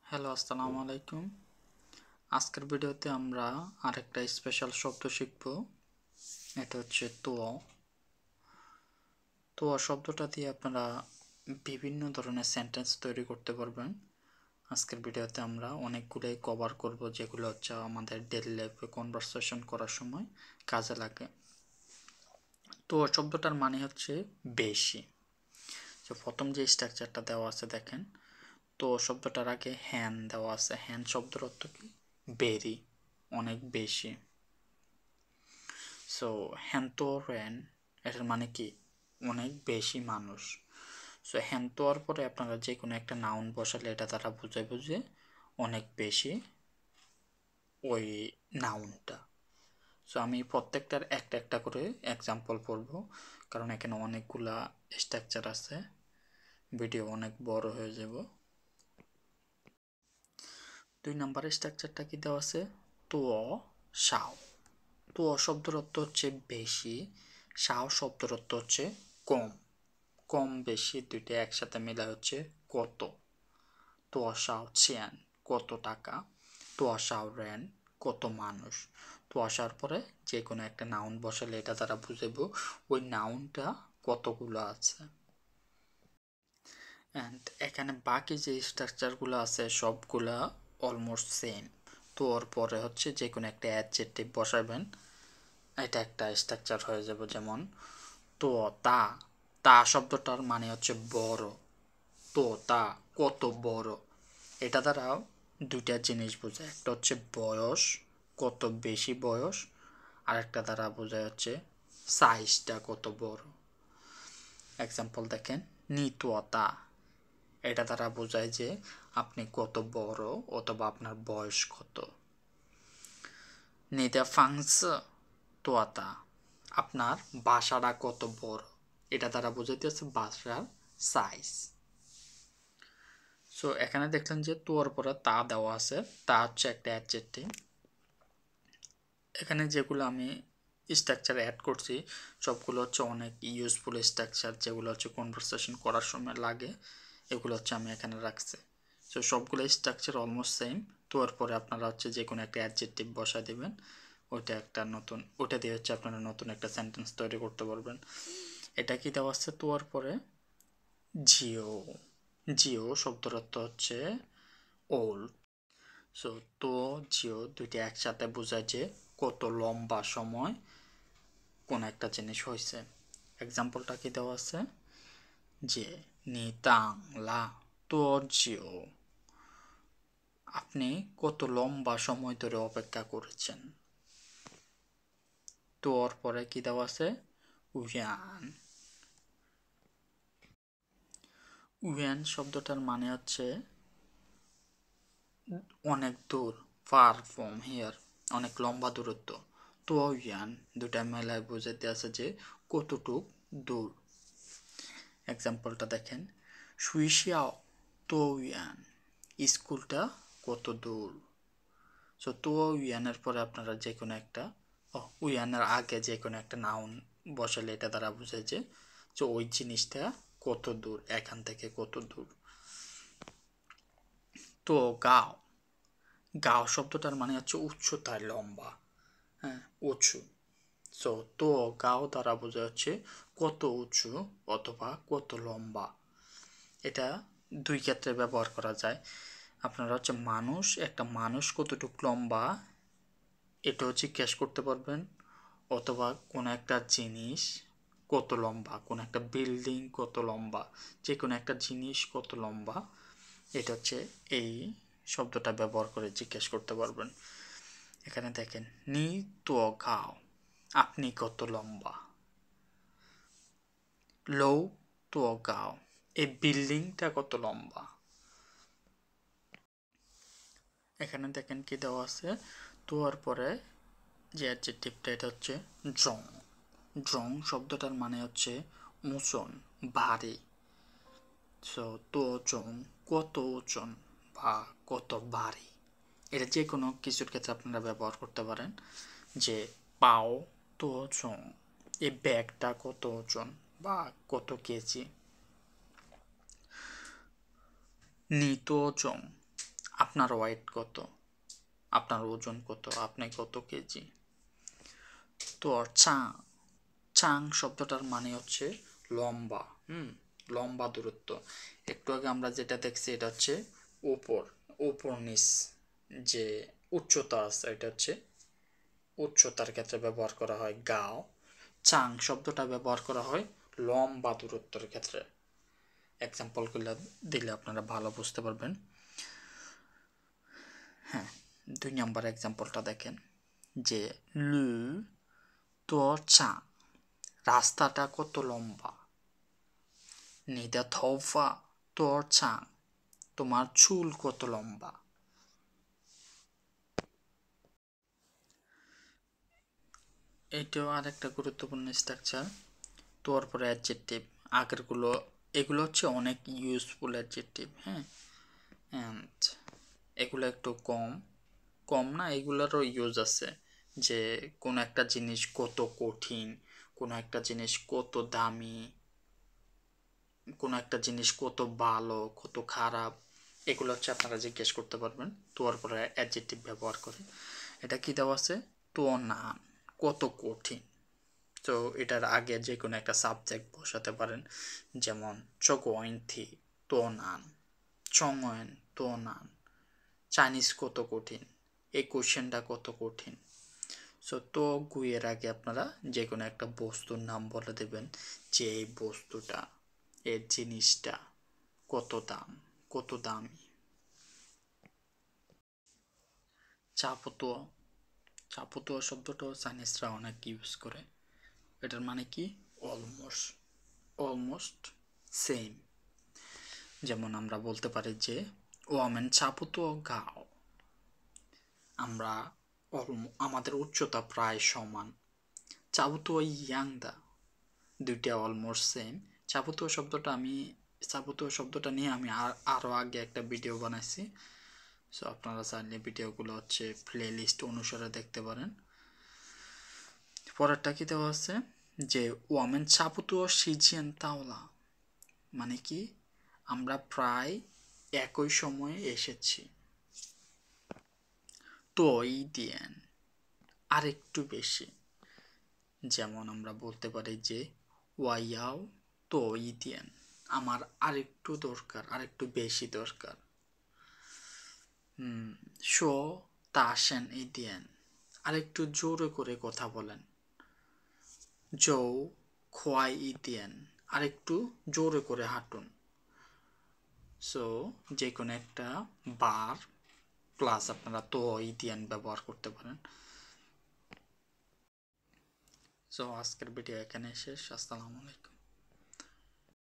Hello, আসসালামু আলাইকুম। আজকের ভিডিওতে আমরা আরেকটা স্পেশাল শব্দ শিখব। এটা হচ্ছে তোয়া। তোয়া শব্দটা দিয়ে আপনারা বিভিন্ন ধরনের সেন্টেন্স তৈরি করতে পারবেন। আজকের ভিডিওতে আমরা অনেকগুলোই কভার করব, যেগুলো হচ্ছে আমাদের ডেইলি লাইফে কনভারসেশন করার সময় কাজে লাগে। তোয়া শব্দটার মানে হচ্ছে বেশি। তো প্রথম যে স্ট্রাকচারটা দেওয়া আছে দেখেন, তো শব্দটার আগে হ্যান দেওয়া আছে। হ্যান শব্দের অর্থ কি? বেরি, অনেক বেশি। সো হ্যান্তোরেন এটার মানে কি? অনেক বেশি মানুষ। সো হ্যান্তোয়ার পরে আপনারা যে কোনো একটা নাউন বসালে এটা তারা বুঝে অনেক বেশি ওই নাউনটা। সো আমি প্রত্যেকটার একটা একটা করে এক্সাম্পল পড়ব, কারণ এখানে অনেকগুলা স্ট্রাকচার আছে, ভিডিও অনেক বড় হয়ে যাব। 2 নম্বরের স্ট্রাকচারটা কি দেওয়া আছে? তো সাও। তো শব্দের অর্থ হচ্ছে বেশি, সাও শব্দের অর্থ হচ্ছে কম। কম বেশি দুইটা একসাথে মিলা হচ্ছে কত। তো সাও চেন কত টাকা, তো সাও রেন কত মানুষ। তো আসার পরে যে কোনো একটা নাউন বসালে এটা তারা বুঝাবো ওই নাউনটা কতগুলো আছে। অ্যান্ড এখানে বাকি যে স্ট্রাকচারগুলো আছে সবগুলা অলমোস্ট সেম। তো ওর পরে হচ্ছে যে কোনো একটা অ্যাডজেক্টিভ বসাবেন, এটা একটা স্ট্রাকচার হয়ে যাবে। যেমন তো তা, তা শব্দটার মানে হচ্ছে বড়। তো তা কত বড়, এটা দ্বারা দুইটা জিনিস বোঝায়। একটা হচ্ছে বয়স, কত বেশি বয়স, আর একটা দ্বারা বোঝায় হচ্ছে সাইজটা কত বড়। এক্সাম্পল দেখেন, নিতোতা, এটা দ্বারা বোঝায় যে আপনি কত বড় অথবা আপনার বয়স কত। নিদা ফাংস তোয়াতা, আপনার বাসাটা কত বড়, এটা দ্বারা বোঝাইতেছে বাসার সাইজ। সো এখানে দেখলেন যে তোর পরে তা দেওয়া আছে, তা হচ্ছে একটা অ্যাডজেক্টিভ। এখানে যেগুলো আমি স্ট্রাকচার অ্যাড করছি সবগুলো হচ্ছে অনেক ইউজফুল স্ট্রাকচার, যেগুলো হচ্ছে কনভারসেশন করার সময় লাগে, এগুলো হচ্ছে আমি এখানে রাখছি। সো সবগুলো স্ট্রাকচার অলমোস্ট সেম। তোর পরে আপনারা হচ্ছে যে কোনো একটা অ্যাডজেক্টিভ বসা দেবেন, ওইটা একটা নতুন, ওইটা দিয়ে হচ্ছে আপনারা নতুন একটা সেন্টেন্স তৈরি করতে পারবেন। এটা কি দেওয়া আছে? তোর পরে জিও, জিও শব্দের অর্থ হচ্ছে ওল্ড। সো তো জিও দুইটা একসাথে বোঝায় যে কত লম্বা সময় কোন একটা জিনিস হয়েছে। এক্সাম্পলটা কি দেওয়া আছে? যে নিতাং লা তো জিও, আপনি কত লম্বা সময় ধরে অপেক্ষা করেছেন। তোর পরে কি দেওয়া আছে? উয়ান। উয়ান শব্দটার মানে হচ্ছে অনেক দূর, ফার ফ্রম হিয়ার, অনেক লম্বা দূরত্ব। তো ইয়ান দুটা মেলায় বোঝাতে আছে যে কতটুক দূর। এক্সাম্পলটা দেখেন, সুইসিয়াও তো ইয়ান, স্কুলটা কত দূর। সো তো ইয়ানের পরে আপনারা যে কোনো একটা, উয়ানের আগে যে কোনো একটা নাউন বসালে এটা দ্বারা বোঝায় যে ওই জিনিসটা কত দূর, এখান থেকে কত দূর। তো গাও, গাও শব্দটার মানে হচ্ছে উচ্চতায় লম্বা, হ্যাঁ উঁচু। সো তো গাও দ্বারা বোঝা হচ্ছে কত উঁচু অথবা কত লম্বা। এটা দুই ক্ষেত্রে ব্যবহার করা যায়। আপনারা হচ্ছে মানুষ, একটা মানুষ কতটুকু লম্বা এটাও জিজ্ঞেস করতে পারবেন, অথবা কোনো একটা জিনিস কত লম্বা, কোনো একটা বিল্ডিং কত লম্বা, যে কোনো একটা জিনিস কত লম্বা, এটা হচ্ছে এই শব্দটা ব্যবহার করে জিজ্ঞেস করতে পারবেন। এখানে দেখেন, নি তো গাও, আপনি কত লম্বা। লৌ তো গাও, এই বিল্ডিংটা কত লম্বা। এখানে দেখেন কি দেওয়া আছে, তোর পরে যে অ্যাডজেক্টিভটা এটা হচ্ছে ড্রং। ড্রং শব্দটার মানে হচ্ছে ওজন, ভারী। সো তো ওজন, কত ওজন বা কত ভারী, এটা যে কোনো কিছুর ক্ষেত্রে আপনারা ব্যবহার করতে পারেন। যে পাও তো ওজন, এই ব্যাগটা কত ওজন বা কত কেজি। নিতো ওজন, আপনার ওয়েট কত, আপনার ওজন কত, আপনি কত কেজি। তো চাং, চাং শব্দটার মানে হচ্ছে লম্বা। লম্বা দূরত্ব। একটু আগে আমরা যেটা দেখছি এটা হচ্ছে উপর, উপর নিচ যে উচ্চতা আছে এটা হচ্ছে উচ্চতার ক্ষেত্রে ব্যবহার করা হয় গাও। চাং শব্দটা ব্যবহার করা হয় লম্বা দূরত্বের ক্ষেত্রে। এক্সাম্পলগুলো দিলে আপনারা ভালো বুঝতে পারবেন। হ্যাঁ, 2 নম্বর এক্সাম্পলটা দেখেন যে লু তো চা, রাস্তাটা কত লম্বা। নিদা থৌফা তোর চা, তোমার চুল কত লম্বা। এটাও আরেকটা গুরুত্বপূর্ণ স্ট্রাকচার। তোর পরে অ্যাডজেক্টিভ, আগেরগুলো এগুলো হচ্ছে অনেক ইউজফুল অ্যাডজেক্টিভ। হ্যাঁ, অ্যান্ড এগুলো একটু কম কম না, এগুলোরও ইউজ আছে। যে কোনো একটা জিনিস কত কঠিন, কোনো একটা জিনিস কত দামি, কোনো একটা জিনিস কত ভালো কত খারাপ, এগুলো হচ্ছে আপনারা জিজ্ঞেস করতে পারবেন তোর পরে অ্যাডজেক্টিভ ব্যবহার করে। এটা কি দেওয়া আছে, তো না কত কঠিন। তো এটার আগে যে কোনো একটা সাবজেক্ট বসাতে পারেন, যেমন চগোয়েন্থি তো নান, চংয়েন তো নান, চাইনিজ কত কঠিন, এই কোশ্চেনটা কত কঠিন। সো তো গুইয়ের আগে আপনারা যে কোনো একটা বস্তুর নাম বলে দেবেন, যে এই বস্তুটা, এর জিনিসটা কত দাম, কত দামি। চাপতুয়া, চাপতুয়া শব্দটাও চাইনিজরা অনেক ইউজ করে। এটার মানে কি, অলমোস্ট, অলমোস্ট সেম। যেমন আমরা বলতে পারি যে ওয়ামেন চাপতুয়া গাও, আমরা আমাদের উচ্চতা প্রায় সমান। চাপতুয়া ইয়াংদা, দুইটা অলমোস্ট সেম। চাপতুয়া শব্দটা নিয়ে আমি আরও আগে একটা ভিডিও বানাইছি। সো আপনারা চাইলে ভিডিওগুলো হচ্ছে প্লে লিস্ট অনুসারে দেখতে পারেন। পরেরটা কি দেওয়া আছে যে ওয়ামেন চাপুতুও সিজিয়ান তাওলা, মানে কি আমরা প্রায় একই সময়ে এসেছি। তো ই দিয়েন, আরেকটু বেশি। যেমন আমরা বলতে পারি যে ওয়াইয়াও তো ই দিয়েন, আমার আরেকটু দরকার, আরেকটু বেশি দরকার। শো তাসেন ই দিয়েন, আরেকটু জোরে করে কথা বলেন। জৌ খোয়াই ই দিয়েন, আরেকটু জোরে করে হাঁটুন। সো যে কোনো একটা বার প্লাস আপনারা তো ই দিয়েন ব্যবহার করতে পারেন। সো আজকের ভিডিও এখানে শেষ। আসসালামু আলাইকুম।